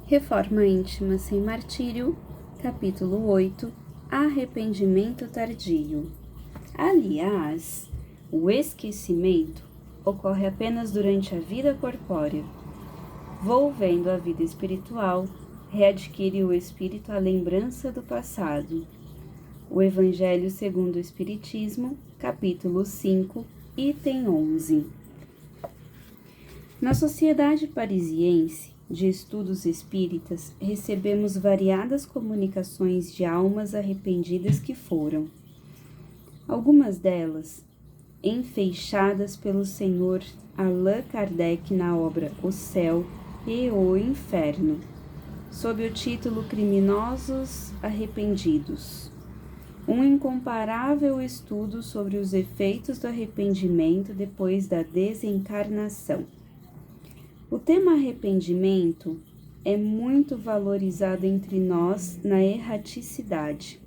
Reforma íntima sem martírio, capítulo 8, arrependimento tardio. Aliás, o esquecimento ocorre apenas durante a vida corpórea. Volvendo à vida espiritual, readquire o espírito a lembrança do passado. O Evangelho segundo o Espiritismo, capítulo 5, item 11. Na Sociedade Parisiense de Estudos Espíritas, recebemos variadas comunicações de almas arrependidas que foram, algumas delas, enfeixadas pelo Sr. Allan Kardec na obra O Céu e o Inferno, sob o título Criminosos Arrependidos. Um incomparável estudo sobre os efeitos do arrependimento depois da desencarnação. O tema arrependimento é muito valorizado entre nós na erraticidade,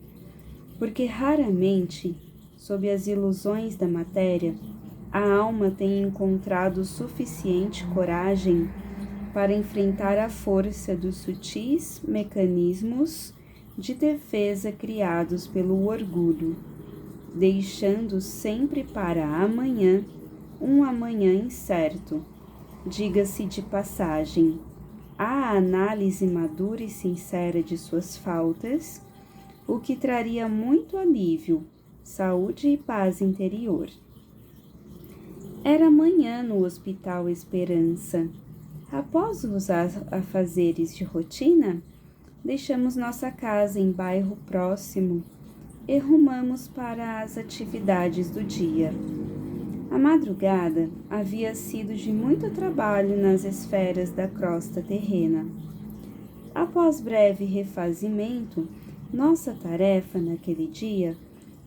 porque raramente, sob as ilusões da matéria, a alma tem encontrado suficiente coragem para enfrentar a força dos sutis mecanismos de defesa criados pelo orgulho, deixando sempre para amanhã um amanhã incerto. Diga-se de passagem, a análise madura e sincera de suas faltas, o que traria muito alívio, saúde e paz interior. Era manhã no Hospital Esperança. Após os afazeres de rotina, deixamos nossa casa em bairro próximo e rumamos para as atividades do dia. A madrugada havia sido de muito trabalho nas esferas da crosta terrena. Após breve refazimento, nossa tarefa naquele dia,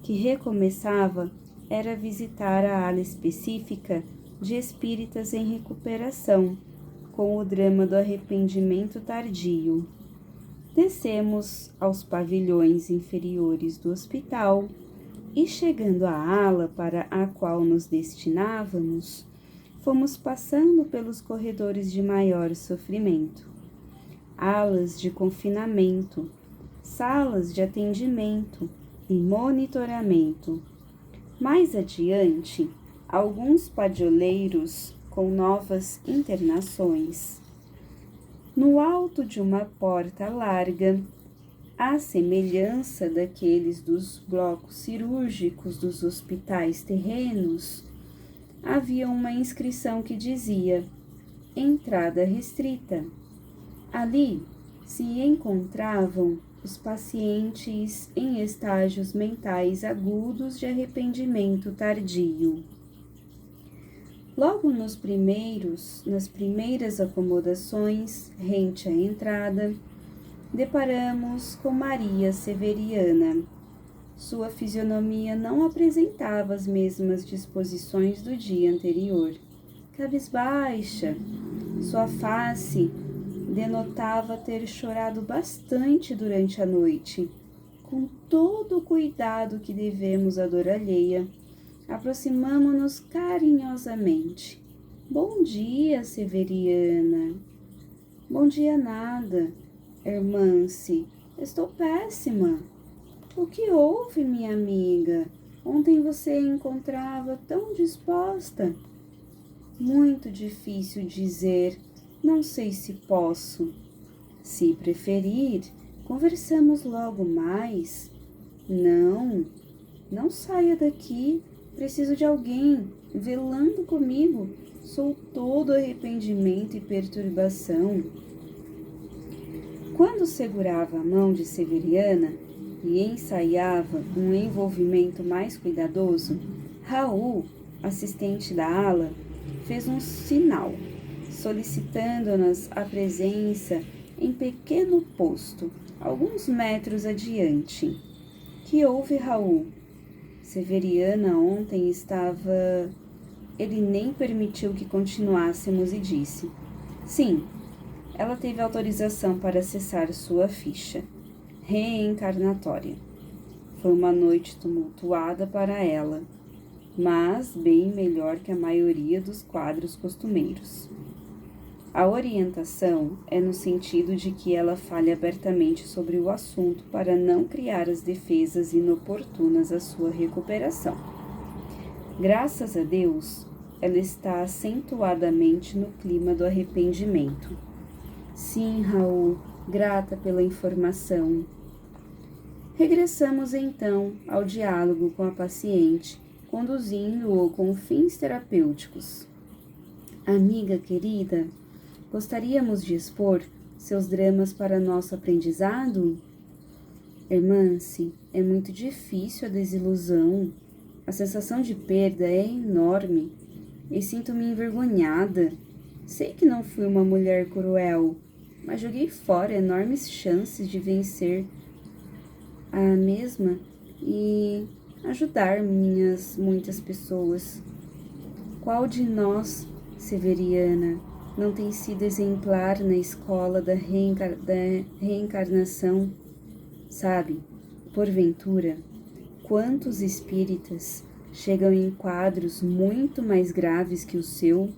que recomeçava, era visitar a ala específica de espíritas em recuperação, com o drama do arrependimento tardio. Descemos aos pavilhões inferiores do hospital, e chegando à ala para a qual nos destinávamos, fomos passando pelos corredores de maior sofrimento, alas de confinamento, salas de atendimento e monitoramento. Mais adiante, alguns padioleiros com novas internações. No alto de uma porta larga, à semelhança daqueles dos blocos cirúrgicos dos hospitais terrenos, havia uma inscrição que dizia: entrada restrita. Ali se encontravam os pacientes em estágios mentais agudos de arrependimento tardio. Logo nas primeiras acomodações, rente à entrada, deparamos com Maria Severiana. Sua fisionomia não apresentava as mesmas disposições do dia anterior. Cabisbaixa, sua face denotava ter chorado bastante durante a noite. Com todo o cuidado que devemos à dor alheia, aproximamo-nos carinhosamente. Bom dia, Severiana. Bom dia nada. Irmã-se, estou péssima. O que houve, minha amiga? Ontem você encontrava tão disposta. Muito difícil dizer, não sei se posso. Se preferir, conversamos logo mais. Não saia daqui. Preciso de alguém velando comigo. Sou todo arrependimento e perturbação. Quando segurava a mão de Severiana e ensaiava um envolvimento mais cuidadoso, Raul, assistente da ala, fez um sinal, solicitando-nos a presença em pequeno posto, alguns metros adiante. Que houve, Raul? Severiana ontem estava... Ele nem permitiu que continuássemos e disse: sim. Ela teve autorização para acessar sua ficha reencarnatória. Foi uma noite tumultuada para ela, mas bem melhor que a maioria dos quadros costumeiros. A orientação é no sentido de que ela fale abertamente sobre o assunto para não criar as defesas inoportunas à sua recuperação. Graças a Deus, ela está acentuadamente no clima do arrependimento. Sim, Raul, grata pela informação. Regressamos então ao diálogo com a paciente, conduzindo-o com fins terapêuticos. Amiga querida, gostaríamos de expor seus dramas para nosso aprendizado? Irmã-se, é muito difícil a desilusão. A sensação de perda é enorme e sinto-me envergonhada. Sei que não fui uma mulher cruel, mas joguei fora enormes chances de vencer a mesma e ajudar muitas pessoas. Qual de nós, Severiana, não tem sido exemplar na escola da reencarnação? Sabe, porventura, quantos espíritas chegam em quadros muito mais graves que o seu?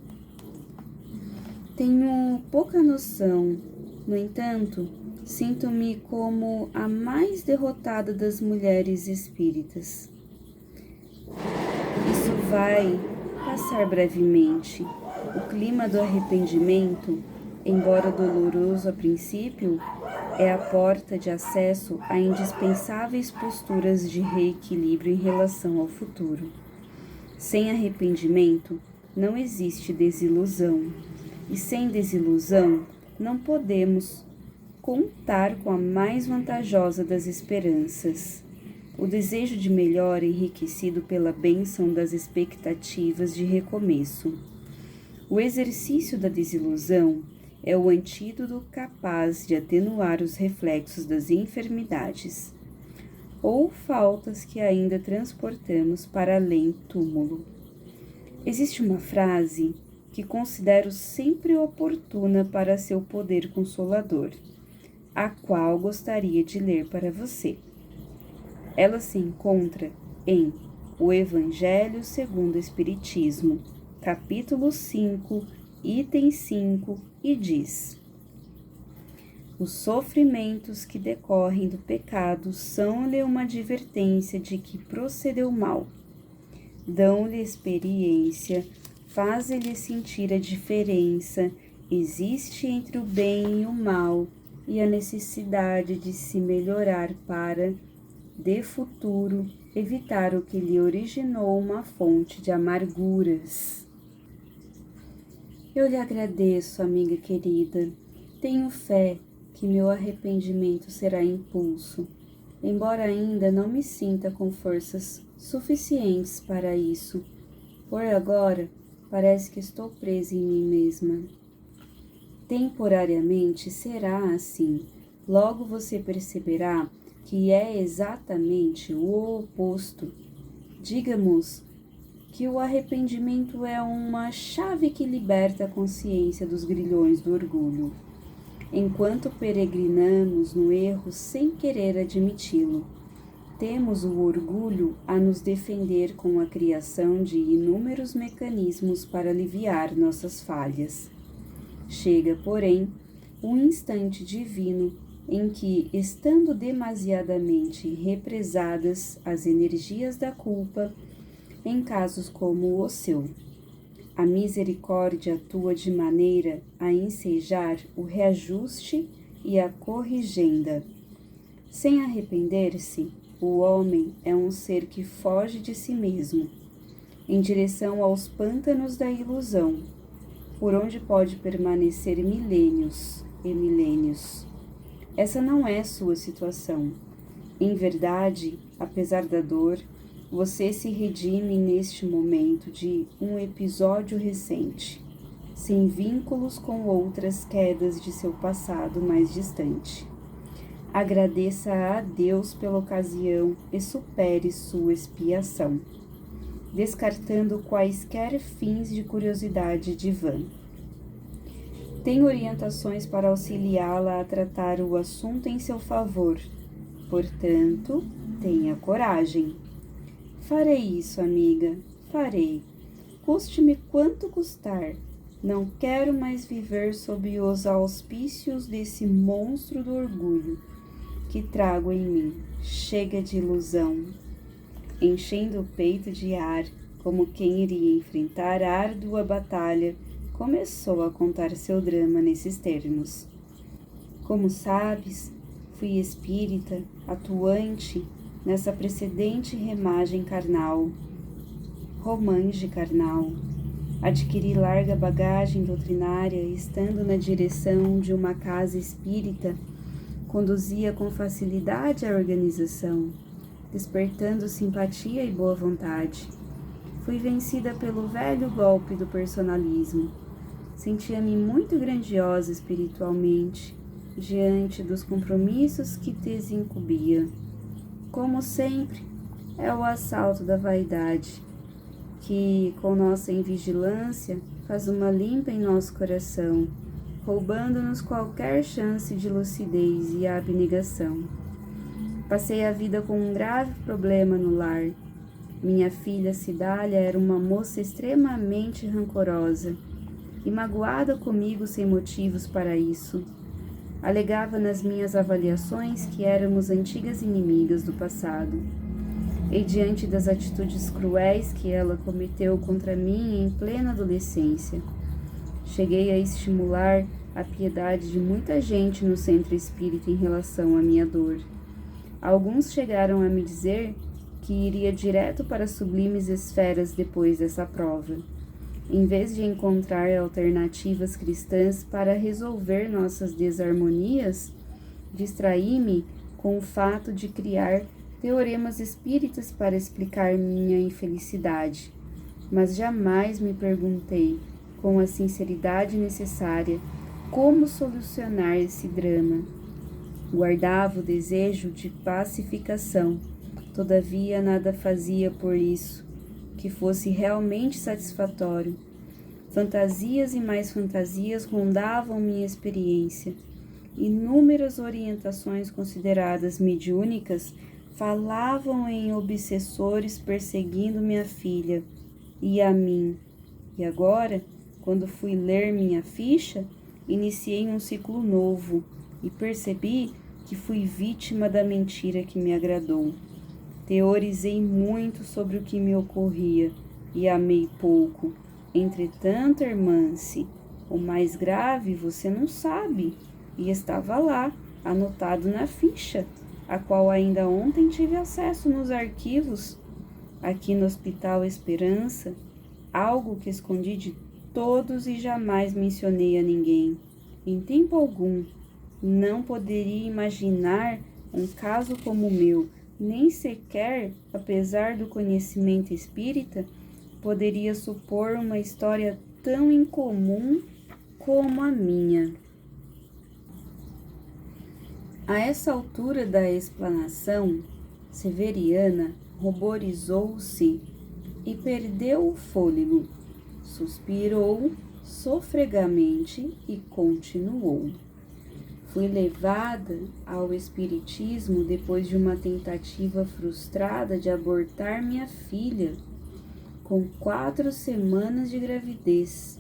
Tenho pouca noção, no entanto, sinto-me como a mais derrotada das mulheres espíritas. Isso vai passar brevemente. O clima do arrependimento, embora doloroso a princípio, é a porta de acesso a indispensáveis posturas de reequilíbrio em relação ao futuro. Sem arrependimento, não existe desilusão. E sem desilusão, não podemos contar com a mais vantajosa das esperanças, o desejo de melhora enriquecido pela bênção das expectativas de recomeço. O exercício da desilusão é o antídoto capaz de atenuar os reflexos das enfermidades ou faltas que ainda transportamos para além túmulo. Existe uma frase que considero sempre oportuna para seu poder consolador, a qual gostaria de ler para você. Ela se encontra em O Evangelho segundo o Espiritismo, capítulo 5, item 5, e diz: os sofrimentos que decorrem do pecado são-lhe uma advertência de que procedeu mal. Dão-lhe experiência, fazem-lhe sentir a diferença existe entre o bem e o mal e a necessidade de se melhorar para, de futuro, evitar o que lhe originou uma fonte de amarguras. Eu lhe agradeço, amiga querida. Tenho fé que meu arrependimento será impulso, embora ainda não me sinta com forças suficientes para isso. Por agora, parece que estou presa em mim mesma. Temporariamente será assim. Logo você perceberá que é exatamente o oposto. Digamos que o arrependimento é uma chave que liberta a consciência dos grilhões do orgulho, enquanto peregrinamos no erro sem querer admiti-lo. Temos o orgulho a nos defender com a criação de inúmeros mecanismos para aliviar nossas falhas. Chega, porém, um instante divino em que, estando demasiadamente represadas as energias da culpa, em casos como o seu, a misericórdia atua de maneira a ensejar o reajuste e a corrigenda. Sem arrepender-se, o homem é um ser que foge de si mesmo, em direção aos pântanos da ilusão, por onde pode permanecer milênios e milênios. Essa não é sua situação. Em verdade, apesar da dor, você se redime neste momento de um episódio recente, sem vínculos com outras quedas de seu passado mais distante. Agradeça a Deus pela ocasião e supere sua expiação, descartando quaisquer fins de curiosidade divã. Tem orientações para auxiliá-la a tratar o assunto em seu favor. Portanto, tenha coragem. Farei isso, amiga, farei. Custe-me quanto custar. Não quero mais viver sob os auspícios desse monstro do orgulho que trago em mim. Chega de ilusão. Enchendo o peito de ar, como quem iria enfrentar árdua batalha, começou a contar seu drama nesses termos. Como sabes, fui espírita, atuante nessa precedente remagem carnal, romange carnal. Adquiri larga bagagem doutrinária, estando na direção de uma casa espírita, conduzia com facilidade a organização, despertando simpatia e boa vontade. Fui vencida pelo velho golpe do personalismo. Sentia-me muito grandiosa espiritualmente, diante dos compromissos que desincumbia. Como sempre, é o assalto da vaidade, que, com nossa invigilância, faz uma limpa em nosso coração, roubando-nos qualquer chance de lucidez e abnegação. Passei a vida com um grave problema no lar. Minha filha Cidália era uma moça extremamente rancorosa e magoada comigo sem motivos para isso. Alegava nas minhas avaliações que éramos antigas inimigas do passado. E diante das atitudes cruéis que ela cometeu contra mim em plena adolescência, cheguei a estimular a piedade de muita gente no centro espírita em relação à minha dor. Alguns chegaram a me dizer que iria direto para sublimes esferas depois dessa prova, em vez de encontrar alternativas cristãs para resolver nossas desarmonias. Distraí-me com o fato de criar teoremas espíritas para explicar minha infelicidade, mas jamais me perguntei, com a sinceridade necessária, como solucionar esse drama. Guardava o desejo de pacificação, todavia nada fazia por isso que fosse realmente satisfatório. Fantasias e mais fantasias rondavam minha experiência. Inúmeras orientações consideradas mediúnicas falavam em obsessores perseguindo minha filha e a mim. E agora, quando fui ler minha ficha, iniciei um ciclo novo e percebi que fui vítima da mentira que me agradou. Teorizei muito sobre o que me ocorria e amei pouco. Entretanto, irmã-se, o mais grave você não sabe, e estava lá, anotado na ficha, a qual ainda ontem tive acesso nos arquivos, aqui no Hospital Esperança, algo que escondi de todos e jamais mencionei a ninguém. Em tempo algum, não poderia imaginar um caso como o meu, nem sequer, apesar do conhecimento espírita, poderia supor uma história tão incomum como a minha. A essa altura da explanação, Severiana ruborizou-se e perdeu o fôlego, suspirou sofregamente e continuou. Fui levada ao espiritismo depois de uma tentativa frustrada de abortar minha filha, com 4 semanas de gravidez,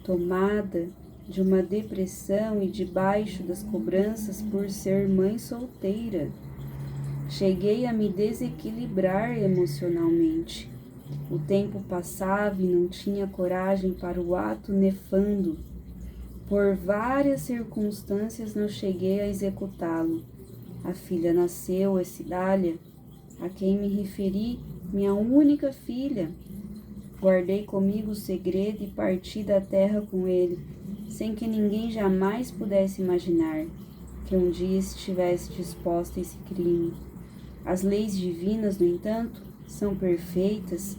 tomada de uma depressão e debaixo das cobranças por ser mãe solteira. Cheguei a me desequilibrar emocionalmente. O tempo passava e não tinha coragem para o ato nefando. Por várias circunstâncias não cheguei a executá-lo. A filha nasceu, a Cidália, a quem me referi, minha única filha. Guardei comigo o segredo e parti da terra com ele, sem que ninguém jamais pudesse imaginar que um dia estivesse disposta a esse crime. As leis divinas, no entanto, são perfeitas.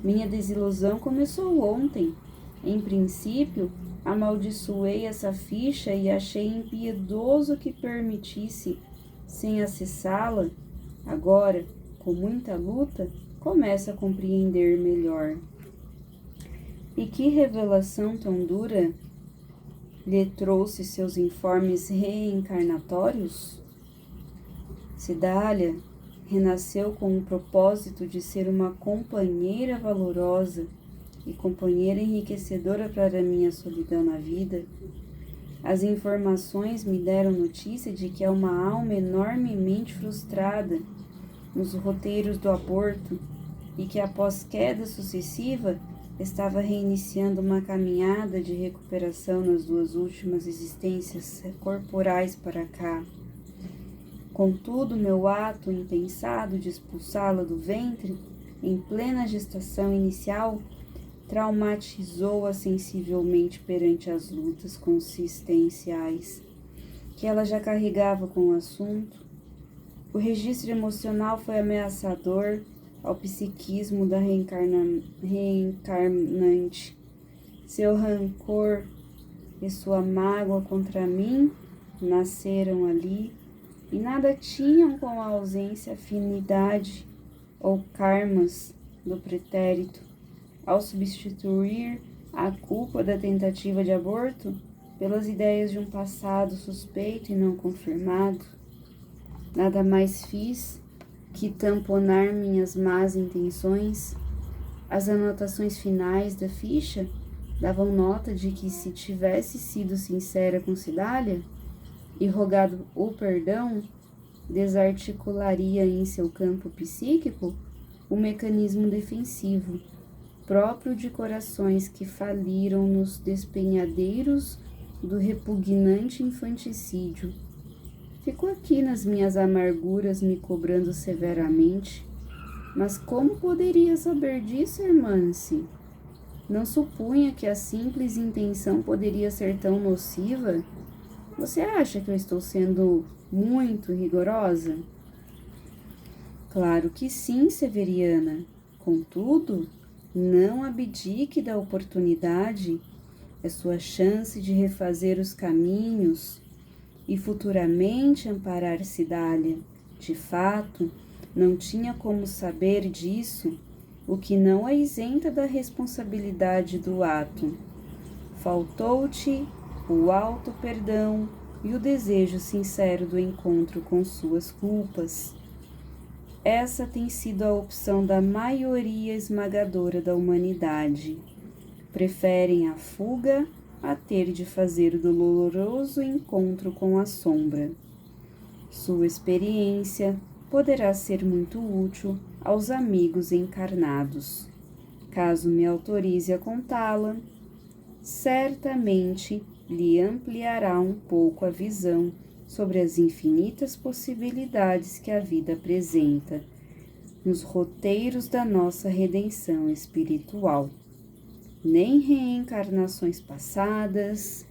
Minha desilusão começou ontem. Em princípio, amaldiçoei essa ficha e achei impiedoso que permitisse, sem acessá-la. Agora, com muita luta, começo a compreender melhor. E que revelação tão dura lhe trouxe seus informes reencarnatórios? Cidália renasceu com o propósito de ser uma companheira valorosa e companheira enriquecedora para minha solidão na vida, as informações me deram notícia de que é uma alma enormemente frustrada nos roteiros do aborto e que após queda sucessiva estava reiniciando uma caminhada de recuperação nas duas últimas existências corporais para cá. Contudo, meu ato impensado de expulsá-la do ventre, em plena gestação inicial, traumatizou-a sensivelmente perante as lutas conscienciais que ela já carregava com o assunto. O registro emocional foi ameaçador ao psiquismo da reencarnante. Seu rancor e sua mágoa contra mim nasceram ali e nada tinham com a ausência, afinidade ou karmas do pretérito, ao substituir a culpa da tentativa de aborto pelas ideias de um passado suspeito e não confirmado. Nada mais fiz que tamponar minhas más intenções. As anotações finais da ficha davam nota de que, se tivesse sido sincera com Cidália e rogado o perdão, desarticularia em seu campo psíquico o mecanismo defensivo próprio de corações que faliram nos despenhadeiros do repugnante infanticídio. Ficou aqui nas minhas amarguras me cobrando severamente. Mas como poderia saber disso, irmã-se? Não supunha que a simples intenção poderia ser tão nociva? Você acha que eu estou sendo muito rigorosa? Claro que sim, Severiana. Contudo, não abdique da oportunidade. É sua chance de refazer os caminhos e futuramente amparar Cidália. De fato, não tinha como saber disso, o que não a isenta da responsabilidade do ato. Faltou-te o alto perdão e o desejo sincero do encontro com suas culpas. Essa tem sido a opção da maioria esmagadora da humanidade. Preferem a fuga a ter de fazer o doloroso encontro com a sombra. Sua experiência poderá ser muito útil aos amigos encarnados. Caso me autorize a contá-la, certamente lhe ampliará um pouco a visão sobre as infinitas possibilidades que a vida apresenta nos roteiros da nossa redenção espiritual. Nem reencarnações passadas,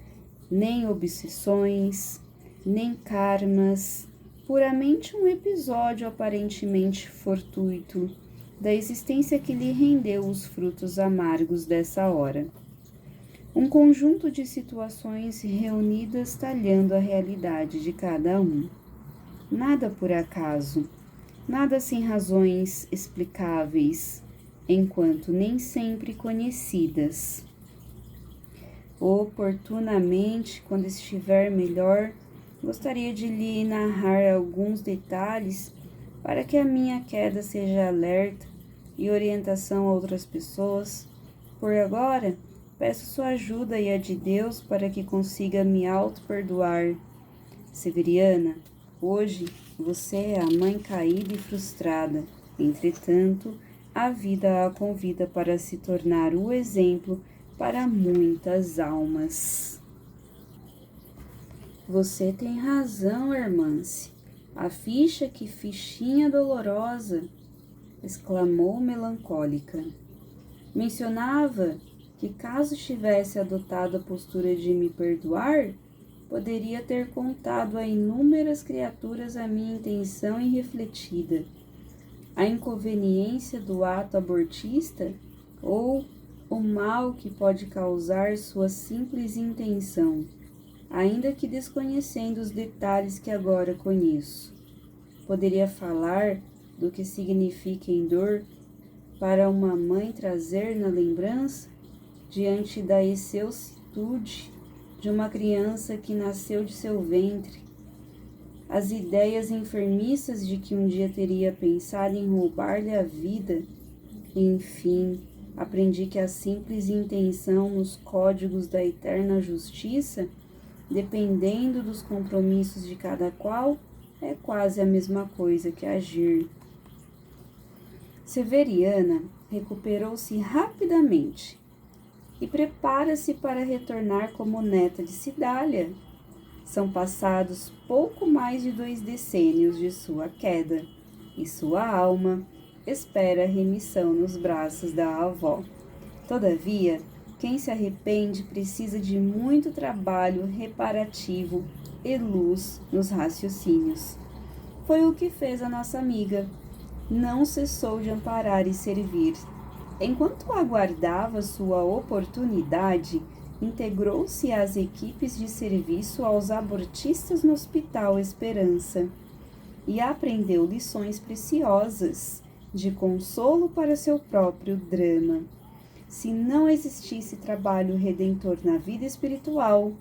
nem obsessões, nem karmas, puramente um episódio aparentemente fortuito da existência que lhe rendeu os frutos amargos dessa hora. Um conjunto de situações reunidas talhando a realidade de cada um. Nada por acaso, nada sem razões explicáveis, enquanto nem sempre conhecidas. Oportunamente, quando estiver melhor, gostaria de lhe narrar alguns detalhes para que a minha queda seja alerta e orientação a outras pessoas. Por agora, peço sua ajuda e a de Deus para que consiga me auto-perdoar. Severiana, hoje você é a mãe caída e frustrada. Entretanto, a vida a convida para se tornar o exemplo para muitas almas. Você tem razão, irmã-se. A ficha, que fichinha dolorosa, exclamou melancólica. Mencionava que, caso tivesse adotado a postura de me perdoar, poderia ter contado a inúmeras criaturas a minha intenção irrefletida, a inconveniência do ato abortista ou o mal que pode causar sua simples intenção, ainda que desconhecendo os detalhes que agora conheço. Poderia falar do que significa em dor para uma mãe trazer na lembrança, diante da excelsitude de uma criança que nasceu de seu ventre, as ideias enfermiças de que um dia teria pensado em roubar-lhe a vida, enfim, Aprendi que a simples intenção nos códigos da eterna justiça, dependendo dos compromissos de cada qual, é quase a mesma coisa que agir. Severiana recuperou-se rapidamente e prepara-se para retornar como neta de Cidália. São passados pouco mais de 2 decênios de sua queda, e sua alma espera remissão nos braços da avó. Todavia, quem se arrepende precisa de muito trabalho reparativo e luz nos raciocínios. Foi o que fez a nossa amiga. Não cessou de amparar e servir. Enquanto aguardava sua oportunidade, integrou-se às equipes de serviço aos abortistas no Hospital Esperança e aprendeu lições preciosas de consolo para seu próprio drama. Se não existisse trabalho redentor na vida espiritual,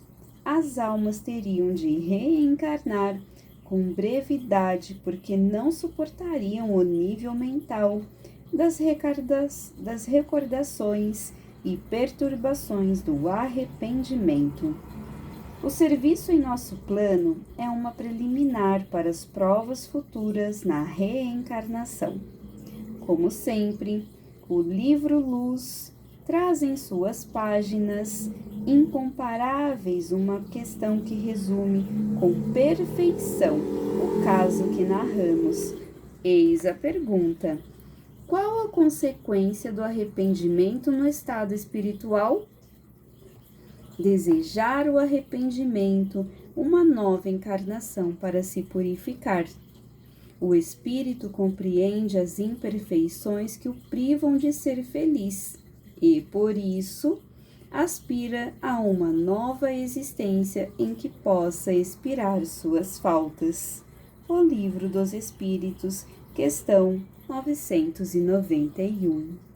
as almas teriam de reencarnar com brevidade, porque não suportariam o nível mental das recordações e perturbações do arrependimento. O serviço em nosso plano é uma preliminar para as provas futuras na reencarnação. Como sempre, o livro Luz traz em suas páginas incomparáveis uma questão que resume com perfeição o caso que narramos. Eis a pergunta: qual a consequência do arrependimento no estado espiritual? Desejar o arrependimento, uma nova encarnação para se purificar. O espírito compreende as imperfeições que o privam de ser feliz e, por isso, aspira a uma nova existência em que possa expiar suas faltas. O Livro dos Espíritos, questão 991.